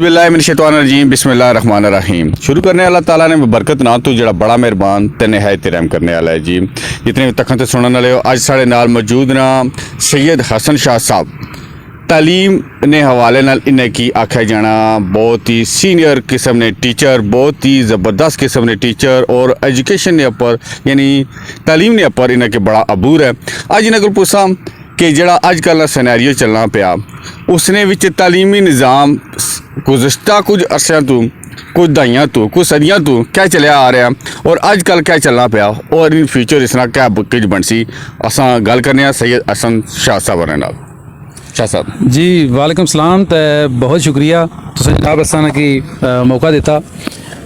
बिस्मिल्लाहिर्रहमानिर्रहीम बिस्मिल्लाहिर्रहमानिर्रहीम। शुरू करने अल्लाह ताला ने बरकत ना तो जड़ा बड़ा मेहरबान ते निहायत रहम करने वाला है जी। जितने भी तखन ते सुनने वाले हो अज साढ़े नाल मौजूद ना सैयद हसन शाह साहब तालीम ने हवाले नाल इन्हें की आख्या जाना बहुत ही सीनियर किस्म ने टीचर, बहुत ही ज़बरदस्त किस्म ने टीचर और एजुकेशन ने उपर यानी तालीम ने उपर इन्हें के बड़ा अबूर है। अज इन्हें को पूछा कि जड़ा अजकल का सिनेरियो चलना पिया उसने विच तालीमी निज़ाम गुज़श्ता कुछ अरसों तो कुछ दहाइयां तो कुछ सदियां तो क्या चलिया आ रहा और अजकल क्या चलना पिया और इन फ्यूचर इस तरह क्या बुकेज बन सी। असां गल करने सैयद हसन शाह साहब नाल। शाह साहब जी वालेकुम सलाम। तो बहुत शुक्रिया तुसें जनाब असां की मौका दिता।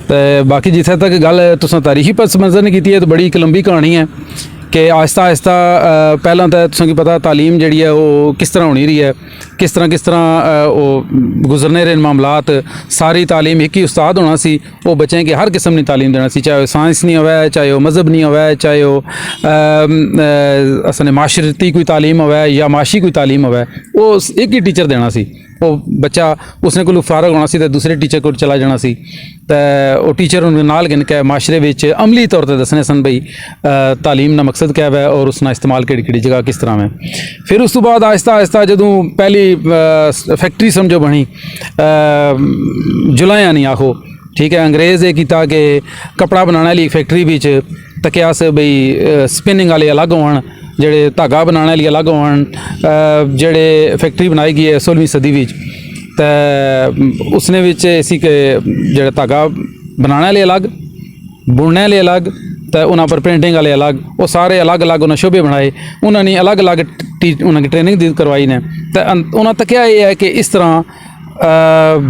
तो बाकी जिथे तक गल तुसें तारीखी पस मंजर ने की है तो बड़ी एक लंबी कहानी है कि आहिस्ता आहिस्ता पहला तो तुसें की पता तालीम जी है वो किस तरह होनी रही है, किस तरह वो गुजरने रहे मामलात। सारी तालीम एक ही उस्ताद होना सी, वो बच्चें की हर किस्म की तालीम देना सी, चाहे वो साइंस नहीं होवे, चाहे वो मज़हब नहीं होवे, चाहे वो असने माशरती कोई तालीम होवे या माशी कोई तालीम होवे, वो एक ही टीचर देना सी। वो बच्चा उसने कोल फारग होना सी तो दूसरे टीचर को चला जाना सी। तो वो टीचर उन्हें नाल गिन के माशरे विच अमली तौर पर दसने सन बई तालीम का मकसद क्या है और उसका इस्तेमाल कि जगह किस तरह में। फिर उस तो बाद आहिस्ता आहिस्ता जदों पहली फैक्ट्री समझो बनी जुलाया नहीं आखो ठीक है, अंग्रेज़ ये किया कि कपड़ा बनाने वाली फैक्ट्री विच तकिया से बई स्पिनिंग वाले अलग होन, जेड़े धागा बनाने वाली अलग होन, जेड़े फैक्ट्री बनाई गई है 16वीं सदी विच। तो उसने विच इसी के जेड़ा धागा बनाने वाले अलग, बुनने वाले अलग, तो उन्होंने पर प्रिंटिंग वाले अलग, वो सारे अलग अलग उन्हें शोबे बनाए, उन्होंने अलग अलग उन्होंने ट्रेनिंग करवाई ने। तो उन्होंने तकिया ये है कि इस तरह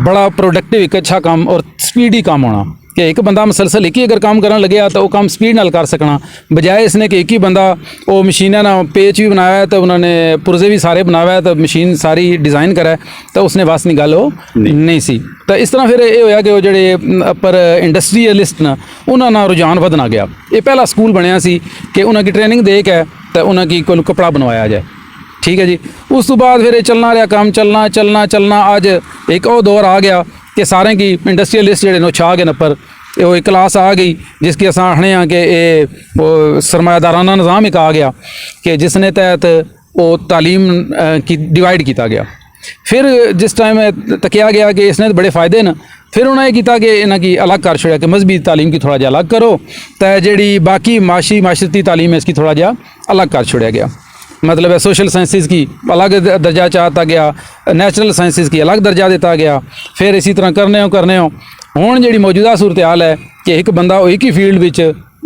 बड़ा प्रोडक्टिव एक अच्छा काम और स्पीडी काम होना कि एक बंदा मुसलसल एक ही अगर काम करने लगे तो वो काम स्पीड नाल कर सकना, बजाय इसने कि एक ही बंदा वो मशीन ना पेच भी बनाया है तो उन्होंने पुरजे भी सारे बनाया है तो मशीन सारी डिज़ाइन करा तो उसने बस नहीं गल वो नहीं सी। तो इस तरह फिर ये होया कि वो जेडे अपर इंडस्ट्रीयलिस्ट ना उन्होंने रुझान वधना गया। ये पहला स्कूल बनया सी कि उन्होंने ट्रेनिंग दे के तो उन्होंने कोई कपड़ा बनवाया जाए, ठीक है जी। उस तो बाद फिर चलना रहा काम, चलना चलना चलना अज एक और दौर आ गया कि सारे की इंडस्ट्रीयलिस्ट जो छा गए पर वो एक क्लास आ गई जिसकी अस आखने कि ये सरमायादाराना निज़ाम एक आ गया कि जिसने तहत वो तालीम की डिवाइड किया गया। फिर जिस टाइम तकिया गया कि इसने तो बड़े फ़ायदे न, फिर उन्हें किया कि इन्हें की अलग कर छोड़ा कि मजहबी तालीम की थोड़ा जहा अलग करो, तो जी बाकी माशरती तालीम है इसकी थोड़ा जहा अलग कर छोड़ा गया। मतलब है सोशल साइंसिस की अलग दर्जा चाहता गया, नेचुरल साइंसिस की अलग दर्जा दिता गया। फिर इसी तरह करने हो हुण जी मौजूदा सूरत हाल है कि एक बंदा एक ही फील्ड विच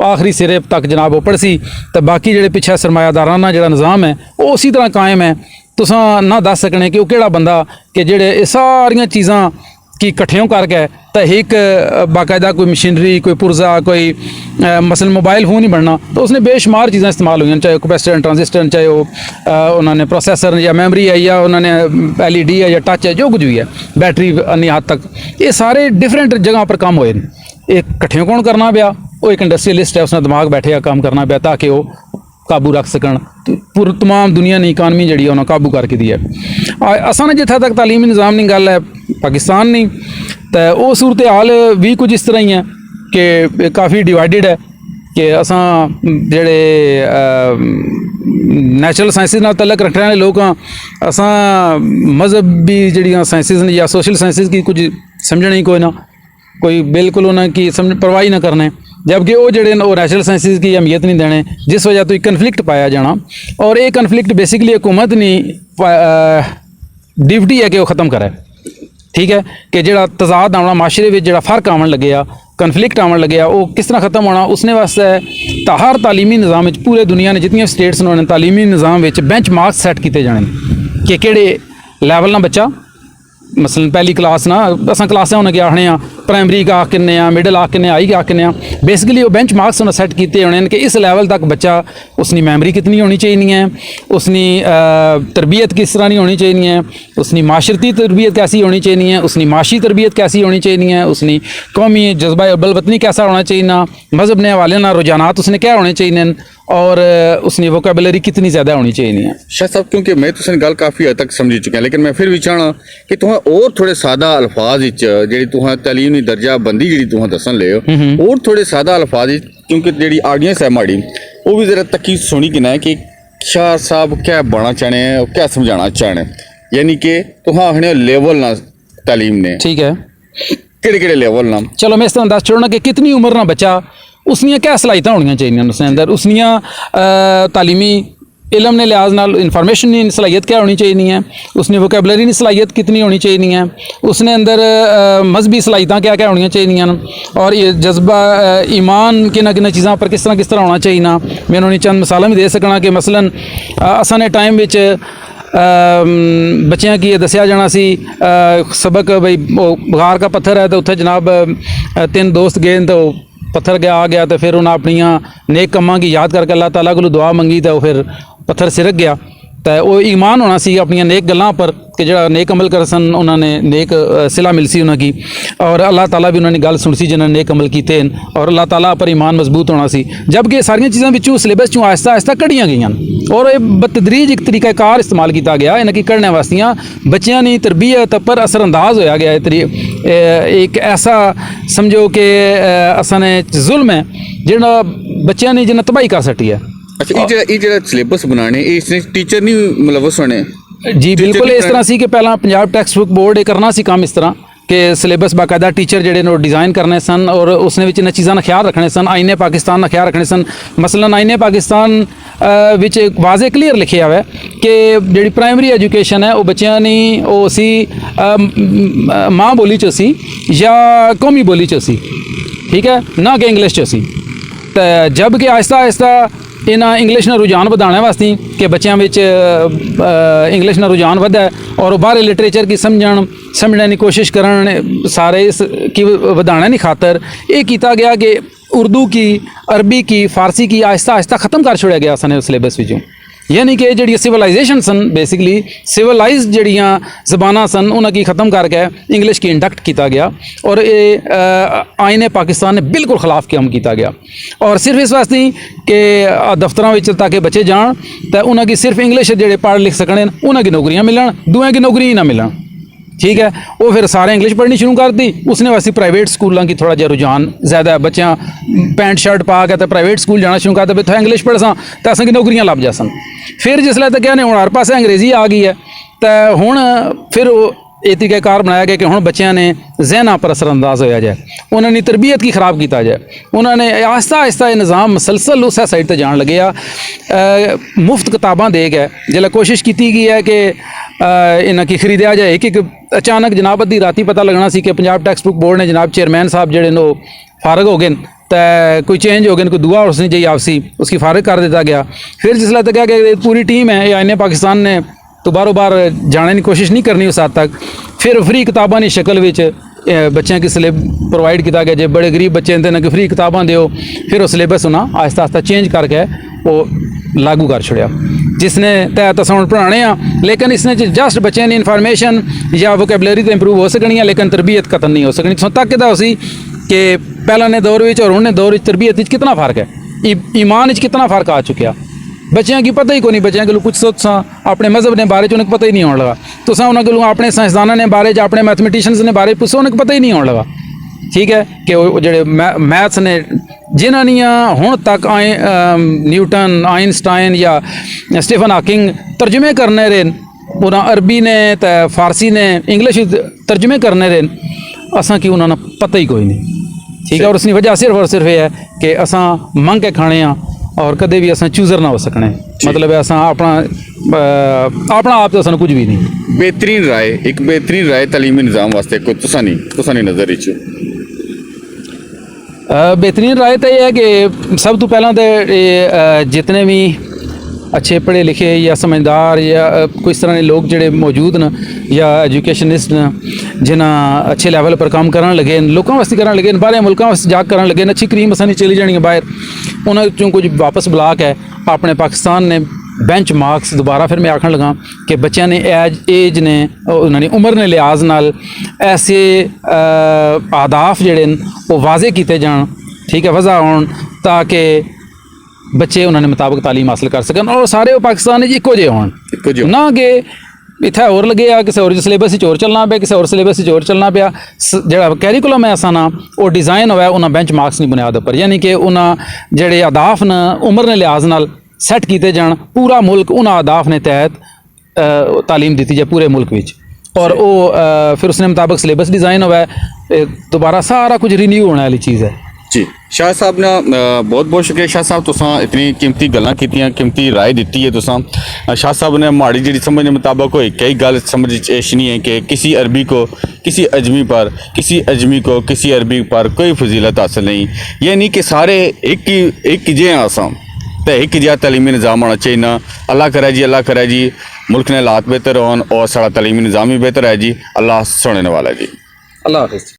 आखिरी सिरे तक जनाब वो पढ़सी तो बाकी जो पिछा सरमायादाराना जो निज़ाम है वो उसी तरह कायम है। तुसां ना दस सकने कि वो केड़ा बंदा कि जेड़े सारियां चीज़ां की कट्ठियों करके तो एक बाकायदा कोई मशीनरी, कोई पुरजा, कोई मसलन मोबाइल फ़ोन ही बनना तो उसने बेशुमार चीज़ें इस्तेमाल हुई, चाहे कैपेसिटर, ट्रांजिस्टर, चाहे वो उन्होंने प्रोसेसर या मेमोरी है या उन्होंने LED है या टच है, जो कुछ भी है, बैटरी अन्य हद तक, ये सारे डिफरेंट जगह पर काम हुए। एक कट्ठियों कौन करना पिया, वो एक इंडस्ट्रियलिस्ट है उसने दिमाग बैठे काम करना पिया ताकि वो काबू रख सकन पूरी तमाम दुनिया ने इकानमी जी उन्होंने काबू करके दी है। असा ने जिथे तक तालीमी निज़ाम की गल है पाकिस्तान नहीं तो वो सूरत हाल भी कुछ इस तरह ही है कि काफ़ी डिवाइडेड है कि असा जेड़े नैचुरल साइंसिस नाल तलक रखने वाले लोग हाँ, असा मजहबी जड़ियाँ साइंसिस या सोशल साइंसिस की कुछ समझना ही कोई ना, कोई बिल्कुल उन्हें की समझ परवाह ही ना करने, जबकि वो जड़े वो नैचुरल साइंसिस की अहमियत नहीं देने, जिस वजह तो एक कन्फ्लिक्ट पाया जाना। और ये कन्फ्लिक्ट बेसिकली हुकूमत नहीं ड्यूटी है कि वो ख़त्म करे, ठीक है, कि जो तजाद आना माशरे में जो फ़र्क आवन लगे आ, कन्फ्लिक्ट आवन लगे आ, वो किस तरह ख़त्म होना उसने वास्ते हर तालीमी निज़ाम में पूरे दुनिया ने जितनी स्टेट्स उन्होंने तालीमी निज़ाम में बेंच मार्क्स सैट किए जाने कि केड़े लैवल ना बच्चा मसलन पहली क्लास ना अस क्लासा उन्हें क्या आखने प्राइमरी का किन्ने मिडल आ किन्ने हाई का किन्ने बेसिकली वो बेंच मार्क्स उन्हें सैट किए होने कि इस लैवल तक बच्चा उसकी मैमरी कितनी होनी चाहिए, उसकी तरबियत किस तरह की होनी चाहिए, उसकी माशरती तरबियत कैसी होनी चाहिए, उसकी माशी तरबियत कैसी होनी चाहिए, उसकी कौमी जज्बा बलवतनी कैसा होना चाहिए, मज़हब ने हवाले ना रुझानात उसने क्या होने चाहिए और उसकी वोकेबलरी कितनी ज़्यादा होनी चाहिए। शाह साहब क्योंकि मैं तुसें गल काफ़ी हद तक समझी चुका लेकिन मैं फिर भी चाहना कि तुहां और थोड़े सादा अल्फाज विच जेह्ड़ी तुहां तलीमी दर्जा बंदी जेह्ड़ी तुहां दस्सन ले हो और थोड़े सादा अल्फाज विच क्योंकि जेह्ड़ी ऑडियंस है माड़ी वो भी ज़रा तकी सुनी कि ना कि शाह साहब क्या बनना चाहने हैं और क्या समझाना चाहने यानी कि तुहां आखने लेवल ना तालीम ने ठीक है, केड़े लेवल ना चलो मैं इस तरह दस छोड़ना कि कितनी उम्र ना बच्चा उसनियां क्या सलाहियतां होनी चाहिए उसने अंदर, उसनियां तालीमी इलम ने लिहाज नाल इन्फॉर्मेशन की सलाहियत क्या होनी चाहिए है, उसने वोकेबलरी की सलाहियत कितनी होनी चाहिए है, उसने अंदर मजहबी सलाहियतां क्या क्या होनी चाहिए और ये जज्बा ईमान किन चीज़ों पर किस तरह होना चाहिए ना। मैं उन्होंने चंद मिसाल भी दे सकना कि मसलन असां ने टाइम विच बच्चों की दसिया जाना सी सबक भाई वो बगार का पत्थर है तो उत्थे जनाब 3 दोस्त गए तो पत्थर गया आ गया तो फिर उन्हें अपनिया नेक कमां की याद करके अल्लाह ताला को दुआ मंगी तो फिर पत्थर सिरक गया। तो वो ईमान होना सी अपनिया नेक गल्लां पर कि जो नेक अमल कर सन उन्होंने नेक सिला मिल सी उन्होंने और अल्लाह ताला भी उन्होंने गल सुन सी जिन्होंने नेक अमल किए हैं और अल्लाह ताला पर ईमान मजबूत होना सी। जबकि सारिया चीज़ों बिचों सिलेबस चों आहिस्ता आहिस्ता कढ़ियां गई और ये बतदरीज एक तरीकाकार इस्तेमाल किया गया इन्हें कढ़ने वास्तियाँ बच्चों की तरबियत पर असरअंदाज होया गया एक ऐसा समझो कि असां जुल्म है जिहड़ा बच्चों ने जिन्हें तबाही कर सटी है। अच्छा ये जेड़ा सिलेबस बनाने इसने टीचर नहीं मुलवस होने जी बिल्कुल इस तरह सी कि पहला पंजाब टेक्सट बुक बोर्ड ये करना सी काम इस तरह कि सिलेबस बाकायदा टीचर जेडे ने डिज़ाइन करने सन और उसने विच इन्हां चीज़ां दा ख्याल रखने सन। आईने पाकिस्तान का ख्याल रखने सन। मसलन आईने पाकिस्तान विच एक वाजे क्लीयर लिखे हुआ है कि जिहड़ी प्राइमरी एजुकेशन है वो बच्चों नी वो सी माँ बोली च सी या कौमी बोली च सी, ठीक है ना कि इंग्लिश च सी। तो जबकि आहिस्ता आहिस्ता इन्हां इंग्लिश ना रुझान बढ़ाने वास्ते कि बच्चों में इंग्लिश ना रुझान वधा और बाहरी लिटरेचर की समझने की कोशिश करन सारे इस की बढ़ाने की खातर ये किया गया कि उर्दू की अरबी की फ़ारसी की आहिस्ता आहिस्ता ख़त्म कर छोड़ा गया सन सिलेबस विचों। यानी कि जी सिविलाइजेशन सन बेसिकली सिविलाइज जड़ियाँ जबाना सन उन्हें ख़त्म करके इंग्लिश की इंडक्ट किया गया और ये आईने पाकिस्तान ने बिल्कुल खिलाफ काम किया गया और सिर्फ इस वास्ते कि दफ्तरों में ताकि बच्चे जान तो उन्हें सिर्फ इंग्लिश जो पढ़ लिख सकने उन्हें नौकरियाँ मिलन दुआ की नौकरी ही ना मिलन, ठीक है। वो फिर सारे इंग्लिश पढ़नी शुरू कर दी। उसने वास्ते प्राइवेट स्कूलों की थोड़ा जिहा रुझान ज़्यादा है, बच्चा पैंट शर्ट पा के तो प्राइवेट स्कूल जाना शुरू करते इतना इंग्लिश पढ़सा तो असें नौकरियां लभ जासन। फिर जिसलै तक ने हुण हर पासे अंग्रेजी आ गई है तो हुण फिर ये तरीक़ाकार बनाया गया कि हुण बच्चों ने जहना पर असरअंदाज होया जाए, उन्होंने तरबियत की ख़राब किया जाए। उन्होंने आहिस्ता आहिस्ता ये निज़ाम मुसलसल उस साइड पर जान लगे मुफ्त किताबां दे गए जिसलै कोशिश की गई है कि इन्हां की खरीदा जाए। एक अचानक जनाब अद्धी राती पता लगना सी कि पंजाब टेक्सट बुक बोर्ड ने जनाब चेयरमैन साहब जेडे नो फारग हो गए तो कोई चेंज हो गए कोई दुआ उसने जी आपसी उसकी फारग कर दिया गया। फिर जिसलै तक कि पूरी टीम है आईने पाकिस्तान ने तो बारों बार जाने की कोशिश नहीं करनी उस हद तक। फिर फ्री किताबां की शक्ल विच बच्चों की सिलेब प्रोवाइड किया गया, जो बड़े गरीब बच्चे हैं तो फ्री किताबां दो। फिर वो सिलेबस उन्हें आहिस्ता आहिस्ता चेंज करके वो लागू कर छोड़ा जिसने तहत अस हुण पढ़ाने लेकिन इसने जस्ट बच्चों की इन्फॉर्मेशन या वोकेबलरी तो इंप्रूव हो सकनी है लेकिन तरबियत खत्म नहीं हो सकनी। तुहां तक उसी कि पहले दौर में और हुण दौर तरबियत कितना फ़र्क है, ईमान कितना फ़र्क आ चुका। बच्चों की पता ही को नहीं, बच्चों को कुछ सोचा अपने मजहब ने बारे उन्हें पता ही नहीं होने लगा। तो उन्होंने अपने साइंसदानों ने बारे अपने मैथमेटिशियंस ने बारे पूछो उन्हें पता ही नहीं होने लगा, ठीक है। कि जो मैथ्स ने जिन्होंने हुण तक न्यूटन आइनस्टाइन या स्टीफन हॉकिंग तर्जुमे करने रहे उन्हें अरबी ने तो फारसी ने इंग्लिश तर्जुमे करने रहे असा कि उन्होंने पता ही कोई नहीं, ठीक है। और उसकी वजह सिर्फ और सिर्फ ये है कि असा मंग के खाने और कदे भी असां चूज़र ना हो सकने, मतलब असां अपना आप तो असां कुछ भी नहीं। बेहतरीन राय एक बेहतरीन राय तालीमी निज़ाम वास्ते कोई तुसानी नज़र विच बेहतरीन राय तो यह है कि सब तो पहला तो जितने भी अच्छे पढ़े लिखे या समझदार या कोई इस तरह के लोग जोड़े मौजूद न या एजुकेशनिस्ट न जिन्हें अच्छे लैवल पर काम करन लगे लोगों वास्ते करन लगे बाहर मुल्कों वास्ते जा करन लगे अच्छी क्रीम असां चली जानी है बाहर उन्होंने चों कुछ वापस बुला के अपने पाकिस्तान ने बेंच मार्क्स दोबारा फिर मैं आखन लगा कि बच्चों ने एज ने उन्होंने उम्र ने लिहाज नाल ऐसे आदाफ जोड़े वो वाजे किए जान, ठीक है, वजह होन ताकि ਬੱਚੇ ਉਹਨਾਂ ਦੇ ਮੁਤਾਬਕ ਤਾਲੀਮ ਹਾਸਲ ਕਰ ਸਕਣ ਔਰ ਸਾਰੇ ਉਹ ਪਾਕਿਸਤਾਨ 'ਚ ਇੱਕੋ ਜਿਹੇ ਹੋਣ ਇੱਕੋ ਜਿਹੇ। ਨਾ ਕਿ ਇੱਥੇ ਹੋਰ ਲੱਗੇ ਆ ਕਿਸੇ ਹੋਰ ਸਿਲੇਬਸ 'ਚ ਹੋਰ ਚੱਲਣਾ ਪਿਆ ਕਿਸੇ ਹੋਰ ਸਿਲੇਬਸ 'ਚ ਹੋਰ ਚੱਲਣਾ ਪਿਆ ਜਿਹੜਾ ਕੈਰੀਕੂਲਮ ਹੈ ਅਸਾਂ ਨਾ ਉਹ ਡਿਜ਼ਾਈਨ ਹੋਇਆ ਉਹਨਾਂ ਬੈਂਚ ਮਾਰਕਸ ਦੀ ਬੁਨਿਆਦ ਉੱਪਰ ਯਾਨੀ ਕਿ ਉਹਨਾਂ ਜਿਹੜੇ ਅਦਾਫ ਨੇ ਉਮਰ ਦੇ ਲਿਹਾਜ਼ ਨਾਲ ਸੈੱਟ ਕੀਤੇ ਜਾਣ ਪੂਰਾ ਮੁਲਕ ਉਹਨਾਂ ਅਦਾਫ ਨੇ ਤਹਿਤ ਤਾਲੀਮ ਦਿੱਤੀ ਜਾਏ ਪੂਰੇ ਮੁਲਕ ਵਿੱਚ ਔਰ ਉਹ ਫਿਰ ਉਸਨੇ ਮੁਤਾਬਕ ਸਿਲੇਬਸ ਡਿਜ਼ਾइन ਹੋਇਆ दोबारा सारा कुछ रिन्यू होने वाली चीज़ है जी शाह साहब ने बहुत बहुत शुक्रिया शाह साहब तुसां इतनी कीमती गल्लां कीतियां कीमती राय दी है तुसां शाह साहब ने माड़ी जी समझ के मुताबिक कोई कई गल समझ एश नहीं है कि किसी अरबी को किसी अजमी पर किसी अजमी को किसी अरबी पर कोई फजीलत हासिल नहीं ये नहीं कि सारे एक जे आसाम तो एक जिहा तलीमी निज़ाम होना चाहिए ना अल्लाह करे जी मुल्क ने हालात बेहतर होन और साड़ा तलीमी निज़ाम भी बेहतर है जी अल्लाह सुनने वाला जी अल्लाह हाफिज़।